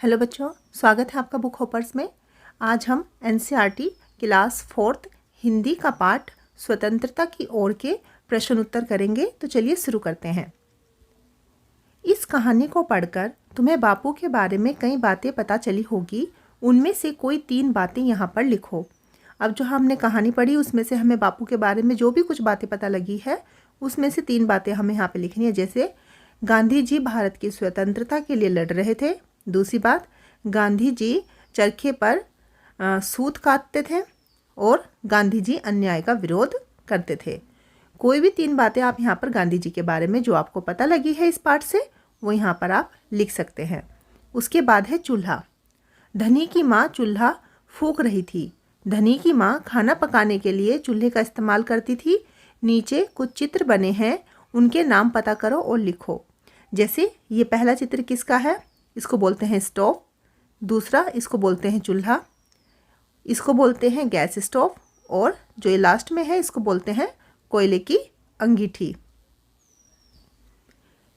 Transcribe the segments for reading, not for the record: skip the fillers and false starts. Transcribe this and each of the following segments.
Hello बच्चों, स्वागत है आपका बुक हॉपर्स में। आज हम एनसीईआरटी क्लास 4th हिंदी का पाठ स्वतंत्रता की ओर के प्रश्न उत्तर करेंगे। तो चलिए शुरू करते हैं। इस कहानी को पढ़कर तुम्हें बापू के बारे में कई बातें पता चली होगी। उनमें से कोई 3 बातें यहाँ पर लिखो। अब जो हमने कहानी पढ़ी उसमें से हमें बापू के बारे में जो भी कुछ बातें पता लगी है उसमें से 3 बातें हमें यहाँ पे लिखनी है। जैसे गांधी जी भारत की स्वतंत्रता के लिए लड़ रहे थे। दूसरी बात, गांधी जी चरखे पर सूत काटते थे और गांधी जी अन्याय का विरोध करते थे। कोई भी 3 बातें आप यहाँ पर गांधी जी के बारे में जो आपको पता लगी है इस पाठ से वो यहाँ पर आप लिख सकते हैं। उसके बाद है चूल्हा। धनी की माँ चूल्हा फूंक रही थी। धनी की माँ खाना पकाने के लिए चूल्हे का इस्तेमाल करती थी। नीचे कुछ चित्र बने हैं, उनके नाम पता करो और लिखो। जैसे ये पहला चित्र किसका है? इसको बोलते हैं स्टोव। दूसरा, इसको बोलते हैं चूल्हा। इसको बोलते हैं गैस स्टोव। और जो ये लास्ट में है इसको बोलते हैं कोयले की अंगीठी।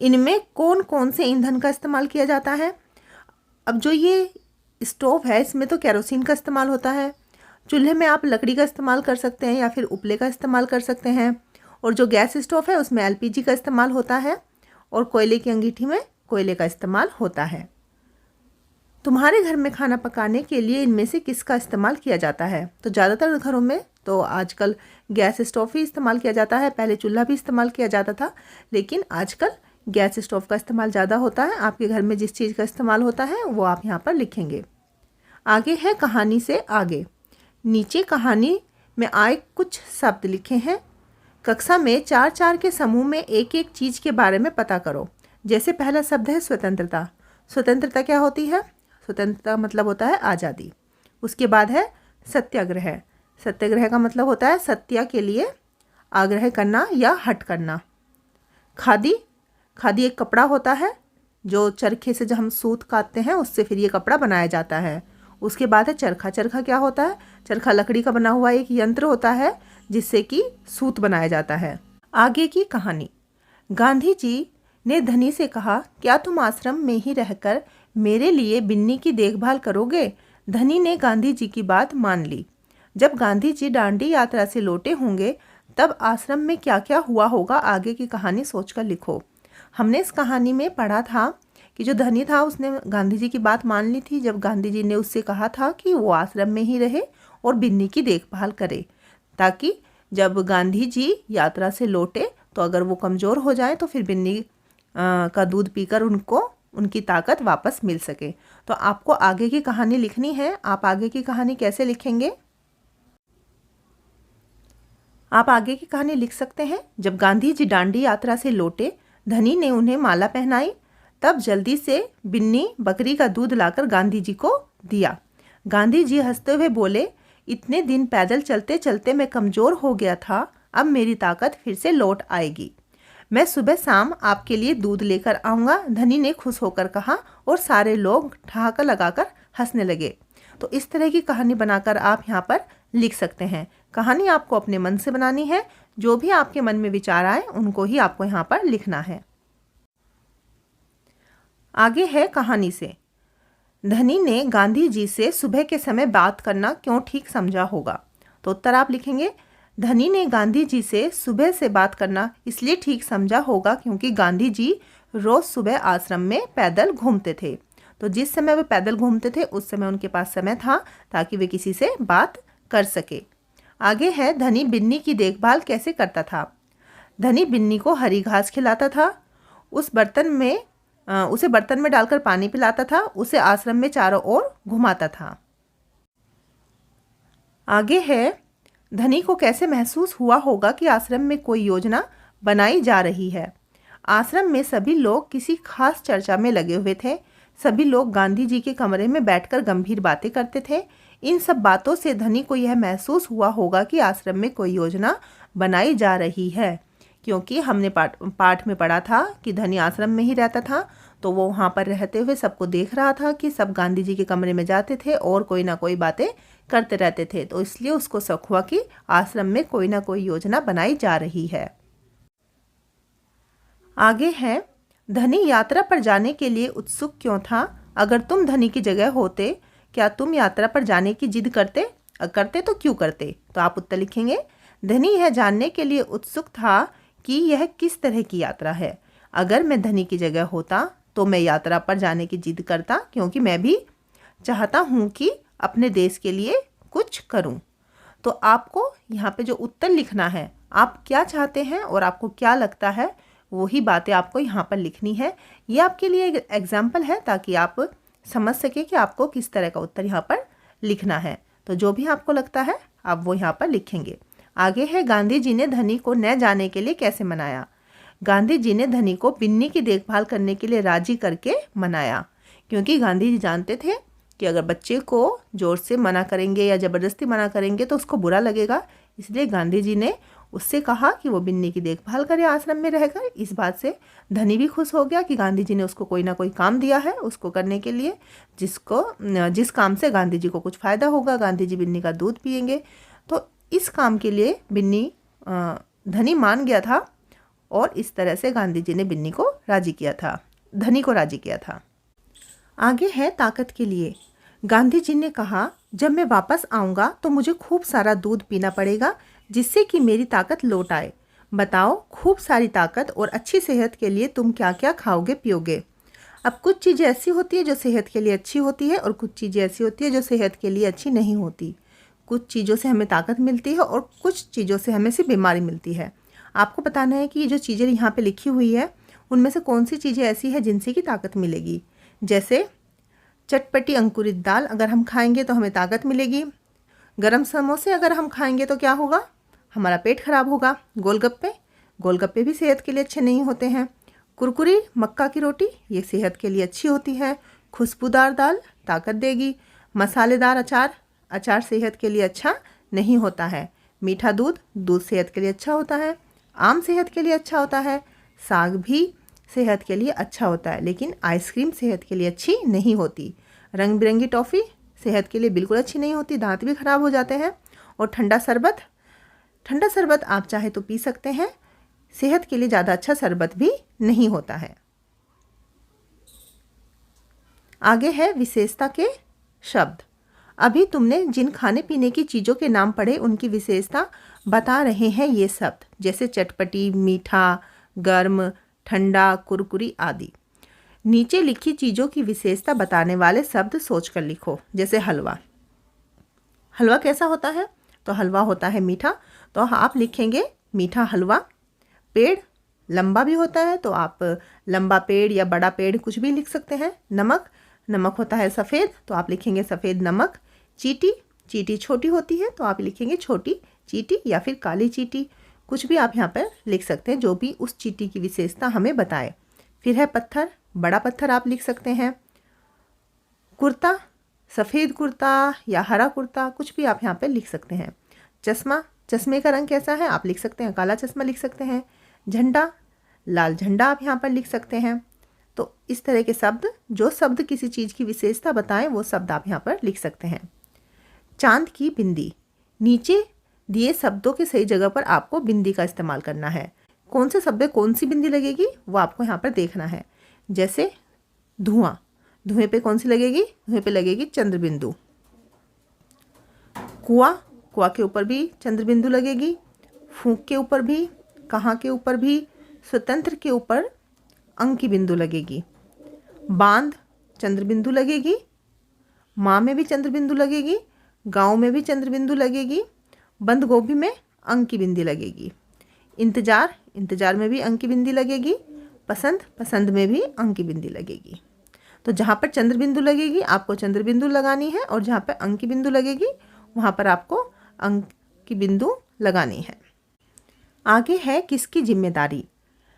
इनमें कौन कौन से ईंधन का इस्तेमाल किया जाता है? अब जो ये स्टोव है इसमें तो केरोसिन का इस्तेमाल होता है। चूल्हे में आप लकड़ी का इस्तेमाल कर सकते हैं या फिर उपले का इस्तेमाल कर सकते हैं। और जो गैस स्टोव है उसमें एलपीजी का इस्तेमाल होता है। और कोयले की अंगीठी में कोयले का इस्तेमाल होता है। तुम्हारे घर में खाना पकाने के लिए इनमें से किसका इस्तेमाल किया जाता है? तो ज़्यादातर घरों में तो आजकल गैस स्टोव ही इस्तेमाल किया जाता है। पहले चूल्हा भी इस्तेमाल किया जाता था, लेकिन आजकल गैस स्टोव का इस्तेमाल ज़्यादा होता है। आपके घर में जिस चीज़ का इस्तेमाल होता है वो आप यहाँ पर लिखेंगे। आगे है कहानी से आगे। नीचे कहानी में आए कुछ शब्द लिखे हैं। कक्षा में 4-4 के समूह में एक एक चीज़ के बारे में पता करो। जैसे पहला शब्द है स्वतंत्रता। स्वतंत्रता क्या होती है? स्वतंत्रता मतलब होता है आज़ादी। उसके बाद है सत्याग्रह। सत्याग्रह का मतलब होता है सत्य के लिए आग्रह करना या हट करना। खादी। खादी एक कपड़ा होता है जो चरखे से जब हम सूत काटते हैं उससे फिर ये कपड़ा बनाया जाता है। उसके बाद है चरखा। चरखा क्या होता है? चरखा लकड़ी का बना हुआ एक यंत्र होता है जिससे कि सूत बनाया जाता है। आगे की कहानी। गांधी जी ने धनी से कहा, क्या तुम आश्रम में ही रहकर मेरे लिए बिन्नी की देखभाल करोगे? धनी ने गांधी जी की बात मान ली। जब गांधी जी दांडी यात्रा से लौटे होंगे तब आश्रम में क्या क्या हुआ होगा, आगे की कहानी सोचकर लिखो। हमने इस कहानी में पढ़ा था कि जो धनी था उसने गांधी जी की बात मान ली थी जब गांधी जी ने उससे कहा था कि वो आश्रम में ही रहे और बिन्नी की देखभाल करे, ताकि जब गांधी जी यात्रा से लौटे तो अगर वो कमज़ोर हो जाए तो फिर बिन्नी का दूध पीकर उनको उनकी ताकत वापस मिल सके। तो आपको आगे की कहानी लिखनी है। आप आगे की कहानी कैसे लिखेंगे? आप आगे की कहानी लिख सकते हैं। जब गांधी जी दांडी यात्रा से लौटे, धनी ने उन्हें माला पहनाई। तब जल्दी से बिन्नी बकरी का दूध लाकर गांधी जी को दिया। गांधी जी हंसते हुए बोले, इतने दिन पैदल चलते चलते मैं कमज़ोर हो गया था, अब मेरी ताकत फिर से लौट आएगी। मैं सुबह शाम आपके लिए दूध लेकर आऊँगा। धनी ने खुश होकर कहा और सारे लोग ठहाका लगाकर हंसने लगे। तो इस तरह की कहानी बनाकर आप यहाँ पर लिख सकते हैं। कहानी आपको अपने मन से बनानी है। जो भी आपके मन में विचार आए उनको ही आपको यहाँ पर लिखना है। आगे है कहानी से। धनी ने गांधी जी से सुबह के समय बात करना क्यों ठीक समझा होगा? तो उत्तर आप लिखेंगे। धनी ने गांधी जी से सुबह से बात करना इसलिए ठीक समझा होगा क्योंकि गांधी जी रोज़ सुबह आश्रम में पैदल घूमते थे। तो जिस समय वे पैदल घूमते थे उस समय उनके पास समय था ताकि वे किसी से बात कर सके। आगे है धनी बिन्नी की देखभाल कैसे करता था? धनी बिन्नी को हरी घास खिलाता था, उसे बर्तन में डालकर पानी पिलाता था, उसे आश्रम में चारों ओर घुमाता था। आगे है धनी को कैसे महसूस हुआ होगा कि आश्रम में कोई योजना बनाई जा रही है? आश्रम में सभी लोग किसी खास चर्चा में लगे हुए थे। सभी लोग गांधी जी के कमरे में बैठकर गंभीर बातें करते थे। इन सब बातों से धनी को यह महसूस हुआ होगा कि आश्रम में कोई योजना बनाई जा रही है, क्योंकि हमने पाठ में पढ़ा था कि धनी आश्रम में ही रहता था, तो वो वहाँ पर रहते हुए सबको देख रहा था कि सब गांधी जी के कमरे में जाते थे और कोई ना कोई बातें करते रहते थे। तो इसलिए उसको शक हुआ कि आश्रम में कोई ना कोई योजना बनाई जा रही है। आगे है धनी यात्रा पर जाने के लिए उत्सुक क्यों था? अगर तुम धनी की जगह होते क्या तुम यात्रा पर जाने की जिद करते तो क्यों करते? तो आप उत्तर लिखेंगे, धनी यह जानने के लिए उत्सुक था कि यह किस तरह की यात्रा है। अगर मैं धनी की जगह होता तो मैं यात्रा पर जाने की जिद करता, क्योंकि मैं भी चाहता हूँ कि अपने देश के लिए कुछ करूँ। तो आपको यहाँ पे जो उत्तर लिखना है, आप क्या चाहते हैं और आपको क्या लगता है, वही बातें आपको यहाँ पर लिखनी है। ये आपके लिए एक एग्जाम्पल है ताकि आप समझ सके कि आपको किस तरह का उत्तर यहाँ पर लिखना है। तो जो भी आपको लगता है आप वो यहाँ पर लिखेंगे। आगे है, गांधी जी ने धनी को न जाने के लिए कैसे मनाया? गांधी जी ने धनी को बिन्नी की देखभाल करने के लिए राजी करके मनाया, क्योंकि गांधी जी जानते थे कि अगर बच्चे को जोर से मना करेंगे या ज़बरदस्ती मना करेंगे तो उसको बुरा लगेगा। इसलिए गांधी जी ने उससे कहा कि वो बिन्नी की देखभाल करे, आश्रम में रहकर। इस बात से धनी भी खुश हो गया कि गांधी जी ने उसको कोई ना कोई काम दिया है उसको करने के लिए, जिस काम से गांधी जी को कुछ फ़ायदा होगा। गांधी जी बिन्नी का दूध पिएंगे। तो इस काम के लिए धनी मान गया था और इस तरह से गांधी जी ने धनी को राजी किया था। आगे है, ताकत के लिए। गांधी जी ने कहा, जब मैं वापस आऊँगा तो मुझे खूब सारा दूध पीना पड़ेगा जिससे कि मेरी ताकत लौट आए। बताओ, खूब सारी ताकत और अच्छी सेहत के लिए तुम क्या क्या खाओगे पियोगे? अब कुछ चीज़ें ऐसी होती है जो सेहत के लिए अच्छी होती है और कुछ चीज़ें ऐसी होती है जो सेहत के लिए अच्छी नहीं होती। कुछ चीज़ों से हमें ताकत मिलती है और कुछ चीज़ों से हमें सिर्फ बीमारी मिलती है। आपको बताना है कि ये जो चीज़ें यहाँ पे लिखी हुई है उनमें से कौन सी चीज़ें ऐसी है जिनसे कि ताकत मिलेगी। जैसे चटपटी अंकुरित दाल अगर हम खाएंगे तो हमें ताकत मिलेगी। गरम समोसे अगर हम खाएंगे तो क्या होगा, हमारा पेट खराब होगा। गोलगप्पे भी सेहत के लिए अच्छे नहीं होते हैं। कुरकुरी मक्का की रोटी ये सेहत के लिए अच्छी होती है। खुशबूदार दाल ताकत देगी। मसालेदार अचार सेहत के लिए अच्छा नहीं होता है। मीठा दूध सेहत के लिए अच्छा होता है। आम सेहत के लिए अच्छा होता है। साग भी सेहत के लिए अच्छा होता है, लेकिन आइसक्रीम सेहत के लिए अच्छी नहीं होती। रंग बिरंगी टॉफ़ी सेहत के लिए बिल्कुल अच्छी नहीं होती, दांत भी खराब हो जाते हैं। और ठंडा शरबत आप चाहे तो पी सकते हैं, सेहत के लिए ज़्यादा अच्छा शरबत भी नहीं होता है। आगे है, विशेषता के शब्द। अभी तुमने जिन खाने पीने की चीज़ों के नाम पढ़े उनकी विशेषता बता रहे हैं ये शब्द, जैसे चटपटी, मीठा, गर्म, ठंडा, कुरकुरी आदि। नीचे लिखी चीज़ों की विशेषता बताने वाले शब्द सोचकर लिखो। जैसे हलवा कैसा होता है? तो हलवा होता है मीठा, तो आप लिखेंगे मीठा हलवा। पेड़ लंबा भी होता है तो आप लंबा पेड़ या बड़ा पेड़ कुछ भी लिख सकते हैं। नमक होता है सफ़ेद, तो आप लिखेंगे सफ़ेद नमक। चींटी छोटी होती है तो आप लिखेंगे छोटी चींटी या फिर काली चींटी। कुछ भी आप यहाँ पर लिख सकते हैं जो भी उस चींटी की विशेषता हमें बताए। फिर है पत्थर, बड़ा पत्थर आप लिख सकते हैं। कुर्ता, सफ़ेद कुर्ता या हरा कुर्ता, कुछ भी आप यहाँ पर लिख सकते हैं। चश्मे का रंग कैसा है? आप लिख सकते हैं काला चश्मा लिख सकते हैं। झंडा, लाल झंडा आप यहाँ पर लिख सकते हैं। तो इस तरह के शब्द, जो शब्द किसी चीज़ की विशेषता बताएं वो शब्द आप यहाँ पर लिख सकते हैं। चांद की बिंदी, नीचे दिए शब्दों के सही जगह पर आपको बिंदी का इस्तेमाल करना है। कौन से शब्द में कौन सी बिंदी लगेगी वो आपको यहाँ पर देखना है। जैसे धुएं पे कौन सी लगेगी? धुएं पे लगेगी चंद्र बिंदु। कुआ के ऊपर भी चंद्र बिंदु लगेगी। फूंक के ऊपर भी, कहाँ के ऊपर भी, स्वतंत्र के ऊपर अंक की बिंदु लगेगी। बांध चंद्र बिंदु लगेगी। माँ में भी चंद्र बिंदु लगेगी। गाँव में भी चंद्र बिंदु लगेगी। बंद गोभी में अंक की बिंदी लगेगी। इंतजार में भी अंक की बिंदी लगेगी। पसंद में भी अंक की बिंदी लगेगी। तो जहाँ पर चंद्र बिंदु लगेगी आपको चंद्र बिंदु लगानी है और जहाँ पर अंक की बिंदु लगेगी वहाँ पर आपको अंक की बिंदु लगानी है। आगे है, किसकी जिम्मेदारी।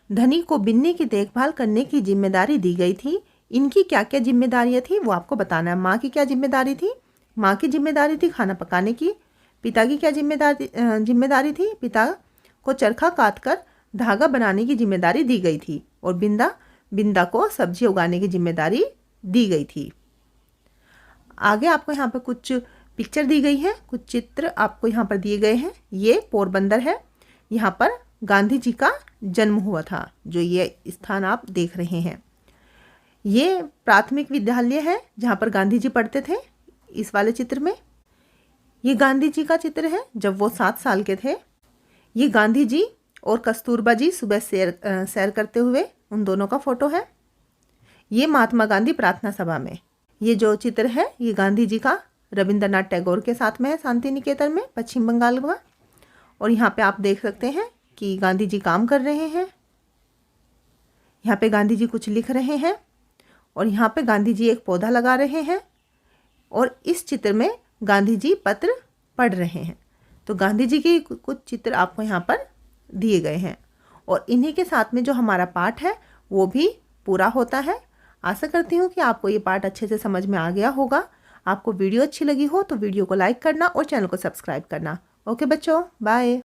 धनी को बिन्नी की देखभाल करने की जिम्मेदारी दी गई थी। इनकी क्या क्या जिम्मेदारियाँ थी वो आपको बताना है। माँ की क्या जिम्मेदारी थी? माँ की जिम्मेदारी थी खाना पकाने की। पिता की क्या जिम्मेदारी थी? पिता को चरखा काटकर धागा बनाने की जिम्मेदारी दी गई थी। और बिंदा को सब्जी उगाने की जिम्मेदारी दी गई थी। आगे आपको यहाँ पर कुछ पिक्चर दी गई है, कुछ चित्र आपको यहाँ पर दिए गए हैं। ये पोरबंदर है, यहाँ पर गांधी जी का जन्म हुआ था, जो ये स्थान आप देख रहे हैं। ये प्राथमिक विद्यालय है जहाँ पर गांधी जी पढ़ते थे। इस वाले चित्र में ये गांधी जी का चित्र है जब वो 7 साल के थे। ये गांधी जी और कस्तूरबा जी सुबह सैर करते हुए, उन दोनों का फोटो है। ये महात्मा गांधी प्रार्थना सभा में। ये जो चित्र है ये गांधी जी का रविंद्रनाथ टैगोर के साथ में है, शांति निकेतन में, पश्चिम बंगाल में। और यहाँ पे आप देख सकते हैं कि गांधी जी काम कर रहे हैं। यहाँ पे गांधी जी कुछ लिख रहे हैं और यहाँ पे गांधी जी एक पौधा लगा रहे हैं। और इस चित्र में गांधी जी पत्र पढ़ रहे हैं। तो गांधी जी के कुछ चित्र आपको यहाँ पर दिए गए हैं और इन्हीं के साथ में जो हमारा पाठ है वो भी पूरा होता है। आशा करती हूँ कि आपको ये पाठ अच्छे से समझ में आ गया होगा। आपको वीडियो अच्छी लगी हो तो वीडियो को लाइक करना और चैनल को सब्सक्राइब करना। ओके बच्चों, बाय।